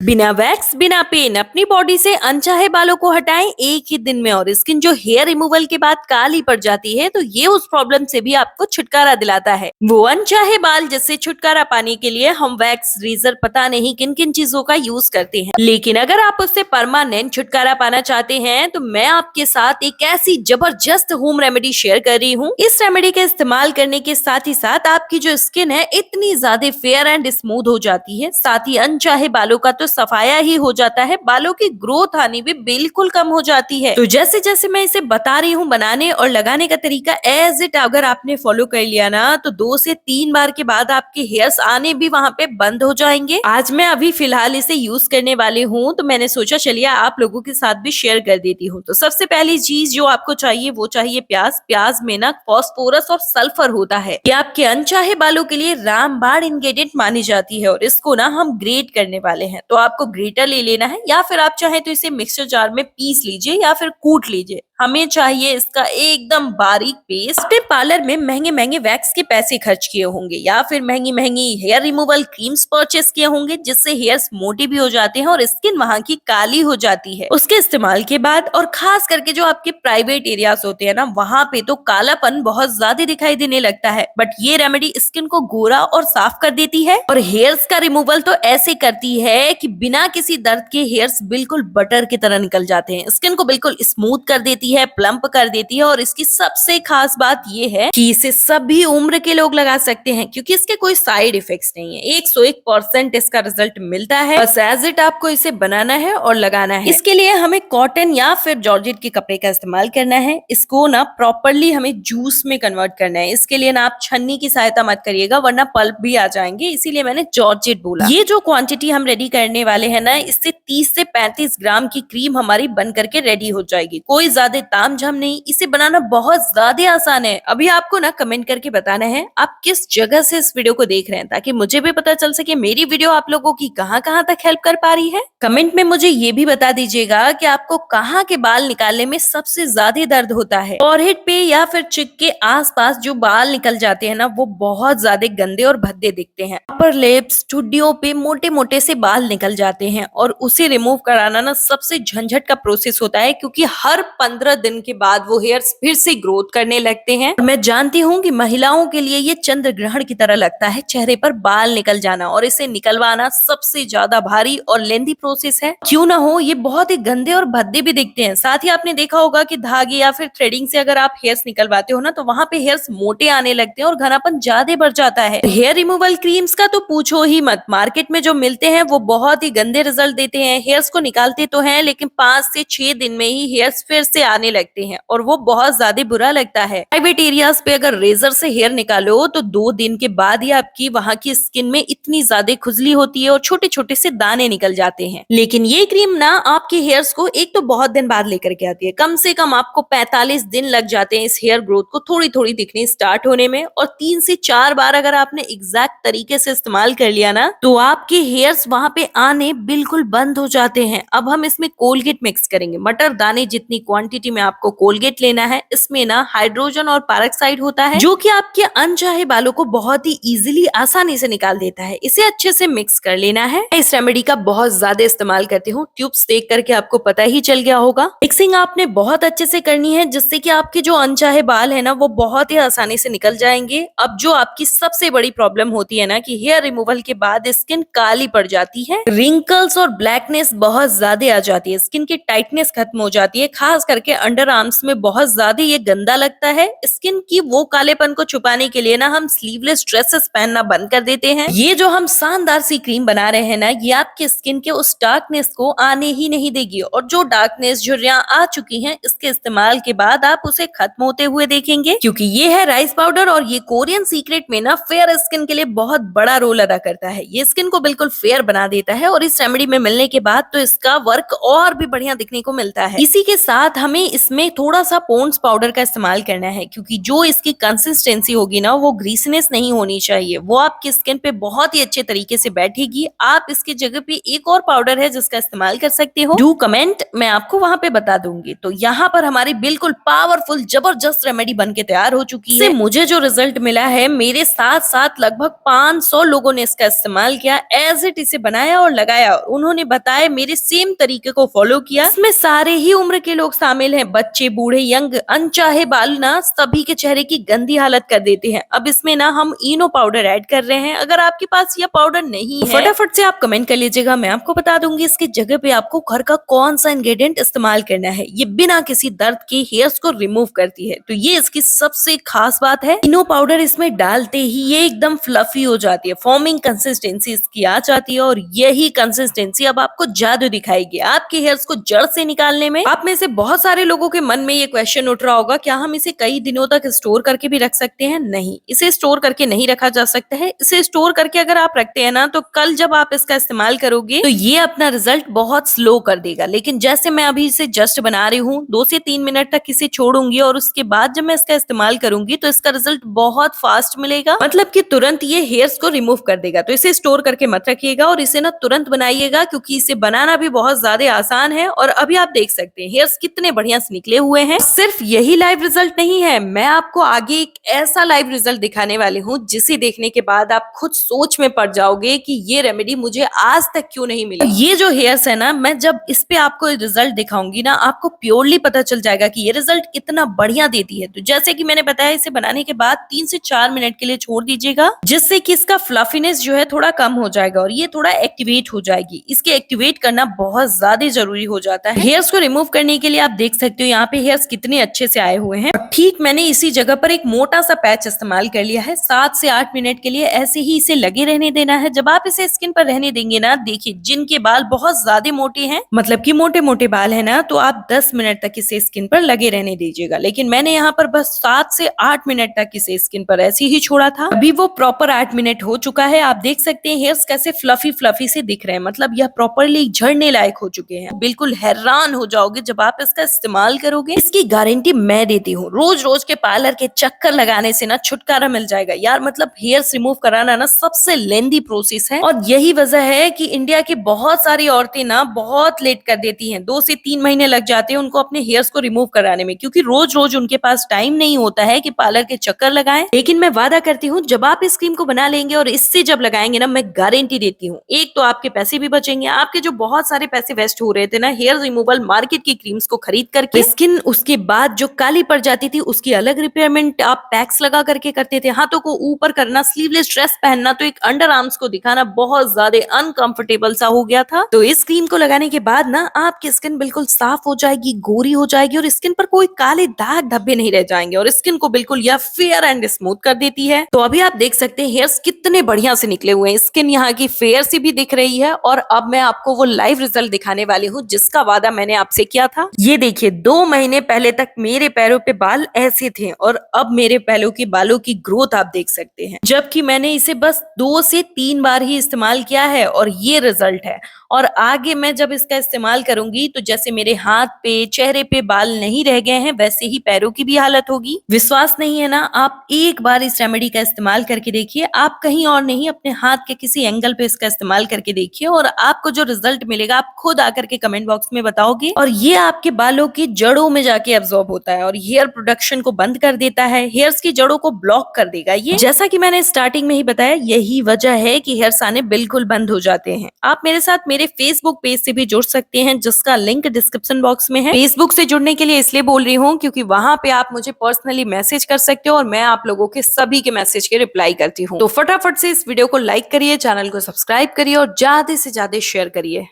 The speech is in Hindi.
बिना वैक्स बिना पेन अपनी बॉडी से अनचाहे बालों को हटाएं एक ही दिन में। और स्किन जो हेयर रिमूवल के बाद काली पड़ जाती है तो ये उस प्रॉब्लम से भी आपको छुटकारा दिलाता है। वो अनचाहे बाल जिससे छुटकारा पाने के लिए हम वैक्स, रेजर, पता नहीं किन किन चीजों का यूज करते हैं, लेकिन अगर आप उससे परमानेंट छुटकारा पाना चाहते हैं तो मैं आपके साथ एक ऐसी जबरदस्त होम रेमेडी शेयर कर रही हूँ। इस रेमेडी का इस्तेमाल करने के साथ ही साथ आपकी जो स्किन है इतनी ज्यादा फेयर एंड स्मूथ हो जाती है, साथ ही अनचाहे बालों का तो सफाया ही हो जाता है, बालों की ग्रोथ आनी भी बिल्कुल कम हो जाती है। तो जैसे जैसे मैं इसे बता रही हूँ बनाने और लगाने का तरीका एज इट अगर आपने फॉलो कर लिया ना तो 2 से 3 बार के बाद आपके हेयर्स आने भी वहां पे बंद हो जाएंगे। आज मैं अभी फिलहाल इसे यूज करने वाली हूँ तो मैंने सोचा चलिए आप लोगों के साथ भी शेयर कर देती हूँ। तो सबसे पहली चीज जो आपको चाहिए वो चाहिए प्याज। प्याज में ना फॉस्फोरस और सल्फर होता है, ये आपके अनचाहे बालों के लिए रामबाण इंग्रेडिएंट मानी जाती है और इसको ना हम ग्रेट करने वाले हैं। तो आपको ग्रेटर ले लेना है या फिर आप चाहे तो इसे मिक्सर जार में पीस लीजिए या फिर कूट लीजिए। हमें चाहिए इसका एकदम बारीक पेस्ट। आपने पार्लर में महंगे महंगे वैक्स के पैसे खर्च किए होंगे या फिर महंगी महंगी हेयर रिमूवल क्रीम्स परचेस किए होंगे जिससे हेयर्स मोटे भी हो जाते हैं और स्किन वहां की काली हो जाती है उसके इस्तेमाल के बाद। और खास करके जो आपके प्राइवेट एरियाज होते हैं ना वहां पे तो कालापन बहुत ज्यादा दिखाई देने लगता है, बट ये रेमेडी स्किन को गोरा और साफ कर देती है और हेयर्स का रिमूवल तो ऐसे करती है कि बिना किसी दर्द के हेयर्स बिल्कुल बटर की तरह निकल जाते हैं। स्किन को बिल्कुल स्मूथ कर देती है, प्लम्प कर देती है और इसकी सबसे खास बात ये है कि इसे सभी उम्र के लोग लगा सकते हैं क्योंकि इसके कोई साइड इफेक्ट्स नहीं है। 101% इसका रिजल्ट मिलता है, बस एज इट आपको इसे बनाना है और लगाना है। इसके लिए हमें कॉटन या फिर जॉर्जेट के कपड़े का इस्तेमाल करना है। इसको ना प्रॉपरली हमें जूस में कन्वर्ट करना है। इसके लिए ना आप छन्नी की सहायता मत करिएगा वरना पल्प भी आ जाएंगे, इसीलिए मैंने जॉर्जेट बोला। ये जो क्वांटिटी हम रेडी करने वाले हैं ना इससे 30 से 35 ग्राम की क्रीम हमारी बन करके रेडी हो जाएगी। कोई ज्यादा तामझाम नहीं, इसे बनाना बहुत ज्यादा आसान है। अभी आपको ना कमेंट करके बताना है आप किस जगह से इस वीडियो को देख रहे हैं ताकि मुझे भी पता चल सके मेरी वीडियो आप लोगों की कहाँ कहाँ तक हेल्प कर पा रही है। कमेंट में मुझे ये भी बता दीजिएगा कि आपको कहाँ के बाल निकालने में सबसे ज्यादा दर्द होता है। फॉरहेड पे या फिर चिक के आसपास जो बाल निकल जाते हैं ना वो बहुत ज्यादा गंदे और भद्दे दिखते हैं। अपर लिप्स, ठुड्डियों पे मोटे मोटे से बाल निकल जाते हैं और उसे रिमूव कराना ना सबसे झंझट का प्रोसेस होता है क्योंकि हर 15 दिन के बाद वो हेयर्स फिर से ग्रोथ करने लगते हैं। और मैं जानती हूँ कि महिलाओं के लिए ये चंद्र ग्रहण की तरह लगता है, चेहरे पर बाल निकल जाना और इसे निकलवाना सबसे ज्यादा भारी और लेंथी प्रोसेस है। क्यों ना हो ये बहुत ही गंदे और भद्दे भी दिखते हैं। साथ ही आपने देखा होगा कि धागे या फिर थ्रेडिंग से अगर आप हेयर्स निकलवाते हो ना तो वहां पे हेयर्स मोटे आने लगते हैं और घनापन ज्यादा बढ़ जाता है। हेयर रिमूवल क्रीम्स का तो पूछो ही मत, मार्केट में जो मिलते हैं वो बहुत ही गंदे रिजल्ट देते हैं। हेयर्स को निकालते तो हैं लेकिन 5 से 6 दिन में ही हेयर्स फिर से आने लगते हैं और वो बहुत ज्यादा बुरा लगता है। प्राइवेट एरियाज पे अगर रेजर से हेयर निकालो तो 2 दिन के बाद ही आपकी वहां की स्किन में इतनी ज्यादा खुजली होती है और छोटे छोटे से दाने निकल जाते हैं। लेकिन ये क्रीम ना आपके हेयर्स को एक तो बहुत दिन बाद लेकर के आती है, कम से कम आपको 45 दिन लग जाते हैं इस हेयर ग्रोथ को थोड़ी थोड़ी दिखनी स्टार्ट होने में। और 3 से 4 बार अगर आपने एग्जैक्ट तरीके से इस्तेमाल कर लिया ना तो आपके हेयर्स वहां पे आने बिल्कुल बंद हो जाते हैं। अब हम इसमें कोलगेट मिक्स करेंगे। मटर दाने जितनी क्वांटिटी में आपको कोलगेट लेना है। इसमें ना हाइड्रोजन और पेरोक्साइड होता है जो कि आपके अनचाहे बालों को बहुत ही इजीली आसानी से निकाल देता है। इसे अच्छे से मिक्स कर लेना है। इस रेमेडी का बहुत ज्यादा इस्तेमाल करती हूँ, ट्यूब्स देख करके आपको पता ही चल गया होगा। मिक्सिंग आपने बहुत अच्छे से करनी है जिससे कि आपके जो अनचाहे बाल है ना वो बहुत ही आसानी से निकल जाएंगे। अब जो आपकी सबसे बड़ी प्रॉब्लम होती है ना कि हेयर रिमूवल के बाद स्किन काली पड़ जाती है, रिंकल्स और ब्लैकनेस बहुत ज्यादा आ जाती है, स्किन की टाइटनेस खत्म हो जाती है, खास करके अंडर आर्म्स में बहुत ज्यादा ये गंदा लगता है। स्किन की वो कालेपन को छुपाने के लिए ना हम स्लीवलेस ड्रेसेस पहनना बंद कर देते हैं। ये जो हम शानदार सी क्रीम बना रहे हैं ना ये आपके स्किन के उस डार्कनेस को आने ही नहीं देगी और जो डार्कनेस झुर्रियां आ चुकी हैं इसके इस्तेमाल के बाद आप उसे खत्म होते हुए देखेंगे क्योंकि ये है राइस पाउडर और ये कोरियन सीक्रेट में ना फेयर स्किन के लिए बहुत बड़ा रोल अदा करता है। ये स्किन को बिल्कुल फेयर बना देता है और इस रेमेडी में मिलने के बाद तो इसका वर्क और भी बढ़िया दिखने को मिलता है। इसी के साथ हमें हमें इसमें थोड़ा सा पॉन्ड्स पाउडर का इस्तेमाल करना है, क्योंकि जो इसकी कंसिस्टेंसी होगी ना वो ग्रीसनेस नहीं होनी चाहिए, वो आपकी स्किन पे बहुत ही अच्छे तरीके से बैठेगी। आप इसकी जगह पे एक और पाउडर है जिसका इस्तेमाल कर सकते हो, डू कमेंट, मैं आपको वहां पे बता दूंगी। तो यहाँ पर हमारी बिल्कुल पावरफुल जबरदस्त रेमेडी बन के तैयार हो चुकी है। मुझे जो रिजल्ट मिला है, मेरे साथ साथ लगभग 500 लोगों ने इसका इस्तेमाल किया, एज इट इसे बनाया और लगाया, उन्होंने बताया मेरे सेम तरीके को फॉलो किया। इसमें सारे ही उम्र के लोग शामिल हैं, बच्चे, बूढ़े, यंग, अनचाहे बाल ना सभी के चेहरे की गंदी हालत कर देते हैं। अब इसमें ना हम इनो पाउडर ऐड कर रहे हैं। अगर आपके पास यह पाउडर नहीं है, फटाफट से आप कमेंट कर लीजिएगा, मैं आपको बता दूंगी इसकी जगह पे आपको घर का कौन सा इंग्रेडिएंट इस्तेमाल करना है। ये बिना किसी दर्द के हेयर्स को रिमूव करती है, तो ये इसकी सबसे खास बात है। इनो पाउडर इसमें डालते ही ये एकदम फ्लफी हो जाती है, फॉर्मिंग कंसिस्टेंसी इसकी आ जाती है, और यही कंसिस्टेंसी अब आपको जादू दिखाएगी आपके हेयर्स को जड़ से निकालने में। आप में से बहुत सारे लोगों के मन में ये क्वेश्चन उठ रहा होगा, क्या हम इसे कई दिनों तक स्टोर करके भी रख सकते हैं? नहीं, इसे स्टोर करके नहीं रखा जा सकता है। इसे स्टोर करके अगर आप रखते हैं ना, तो कल जब आप इसका इस्तेमाल करोगे तो ये अपना रिजल्ट बहुत स्लो कर देगा। लेकिन जैसे मैं अभी इसे जस्ट बना रही हूँ, 2 से 3 मिनट तक इसे छोड़ूंगी और उसके बाद जब मैं इसका इस्तेमाल करूंगी तो इसका रिजल्ट बहुत फास्ट मिलेगा, मतलब कि तुरंत ये हेयर्स को रिमूव कर देगा। तो इसे स्टोर करके मत रखिएगा और इसे ना तुरंत बनाइएगा, क्योंकि इसे बनाना भी बहुत ज्यादा आसान है। और अभी आप देख सकते हैं हेयर्स कितने बढ़िया से निकले हुए हैं। सिर्फ यही लाइव रिजल्ट नहीं है, मैं आपको आगे एक ऐसा लाइव रिजल्ट दिखाने वाली हूँ जिसे देखने के बाद आप खुद सोच में पड़ जाओगे कि ये रेमेडी मुझे आज तक क्यों नहीं मिली। ये जो हेयर्स है ना, मैं जब इस पे आपको रिजल्ट दिखाऊंगी ना, आपको प्योरली पता चल जाएगा कि ये रिजल्ट कितना बढ़िया देती है। तो जैसे कि मैंने बताया, इसे बनाने के बाद 3 से 4 मिनट के लिए छोड़ दीजिएगा, जिससे कि इसका फ्लफीनेस जो है थोड़ा कम हो जाएगा और ये थोड़ा एक्टिवेट हो जाएगी। इसके एक्टिवेट करना बहुत ज्यादा जरूरी हो जाता है। हेयर्स को रिमूव करने के लिए आप देख सकते हो यहाँ पे हेयर्स कितने अच्छे से आए हुए हैं। ठीक मैंने इसी जगह पर एक मोटा सा पैच इस्तेमाल कर लिया है। 7 से 8 मिनट के लिए ऐसे ही इसे लगे रहने देना है। जब आप इसे स्किन पर रहने देंगे ना, देखिए जिनके बाल बहुत ज्यादा मोटे हैं, मतलब कि मोटे मोटे बाल है ना, तो आप 10 मिनट तक इसे स्किन पर लगे रहने दीजिएगा। लेकिन मैंने यहाँ पर बस 7 से 8 मिनट तक इसे स्किन पर ऐसे ही छोड़ा था। अभी वो प्रॉपर 8 मिनट हो चुका है। आप देख सकते हैं हेयर्स कैसे फ्लफी फ्लफी से दिख रहे हैं, मतलब यह प्रॉपरली झड़ने लायक हो चुके हैं। बिल्कुल हैरान हो जाओगे जब आप इसका इस्तेमाल करोगे। इसकी गारंटी मैं देती हूँ। रोज रोज के पार्लर के चक्कर लगाने से ना छुटकारा मिल जाएगा यार। मतलब हेयर्स रिमूव कराना ना सबसे लेंदी प्रोसेस है, और यही वजह है कि इंडिया की बहुत सारी औरतें ना बहुत लेट कर देती हैं। 2 से 3 महीने लग जाते हैं उनको अपने हेयर्स को रिमूव कराने में, क्योंकि रोज रोज उनके पास टाइम नहीं होता है कि पार्लर के चक्कर लगाएं। लेकिन मैं वादा करती हूँ, जब आप इस क्रीम को बना लेंगे और इससे जब लगाएंगे ना, मैं गारंटी देती हूँ, एक तो आपके पैसे भी बचेंगे, आपके जो बहुत सारे पैसे वेस्ट हो रहे थे ना हेयर रिमूवल मार्केट की क्रीम्स को खरीद करके। स्किन उसके बाद जो काली पड़ जाती थी उसकी अलग रिपेयरमेंट आप पैक्स लगा करके करते थे। हाथों को ऊपर करना, स्लीवलेस ड्रेस पहनना, तो एक अंडर आर्म्स को दिखाना बहुत ज्यादा अनकंफर्टेबल सा हो गया था। तो इस क्रीम को लगाने के बाद ना आपकी स्किन बिल्कुल साफ हो जाएगी, गोरी हो जाएगी, और स्किन पर कोई काले दाग धब्बे नहीं रह जाएंगे, और स्किन को बिल्कुल यह फेयर एंड स्मूथ कर देती है। तो अभी आप देख सकते हैं हेयर्स कितने बढ़िया से निकले हुए हैं, स्किन यहाँ की फेयर सी भी दिख रही है। और अब मैं आपको वो लाइव रिजल्ट दिखाने वाली हूँ जिसका वादा मैंने आपसे किया था। ये देखिए, 2 महीने पहले तक मेरे पैरों पे बाल ऐसे थे, और अब मेरे पैरों के बालों की ग्रोथ आप देख सकते हैं। जबकि मैंने इसे बस 2 से 3 बार ही इस्तेमाल किया है और ये रिजल्ट है। और आगे मैं जब इसका इस्तेमाल करूंगी तो जैसे मेरे हाथ पे, चेहरे पे बाल नहीं रह गए हैं, वैसे ही पैरों की भी हालत होगी। विश्वास नहीं है ना, आप एक बार इस रेमेडी का इस्तेमाल करके देखिए। आप कहीं और नहीं, अपने हाथ के किसी एंगल पे इसका इस्तेमाल करके देखिए, और आपको जो रिजल्ट मिलेगा आप खुद आकर के कमेंट बॉक्स में बताओगे। और ये आपके बालों की जड़ों में जाके एब्जॉर्ब होता है और हेयर प्रोडक्शन को बंद कर देता है, हेयर्स की जड़ों को ब्लॉक कर देगा ये। जैसा कि मैंने स्टार्टिंग में ही बताया, यही वजह है कि हेयर्स आने बिल्कुल बंद हो जाते हैं। आप मेरे साथ मेरे फेसबुक पेज से भी जुड़ सकते हैं, जिसका लिंक डिस्क्रिप्शन बॉक्स में है। फेसबुक से जुड़ने के लिए इसलिए बोल रही हूँ क्योंकि वहां पे आप मुझे पर्सनली मैसेज कर सकते हो और मैं आप लोगों के सभी के मैसेज के रिप्लाई करती हूँ। तो फटाफट से इस वीडियो को लाइक करिए, चैनल को सब्सक्राइब करिए और ज्यादा से ज्यादा शेयर करिए।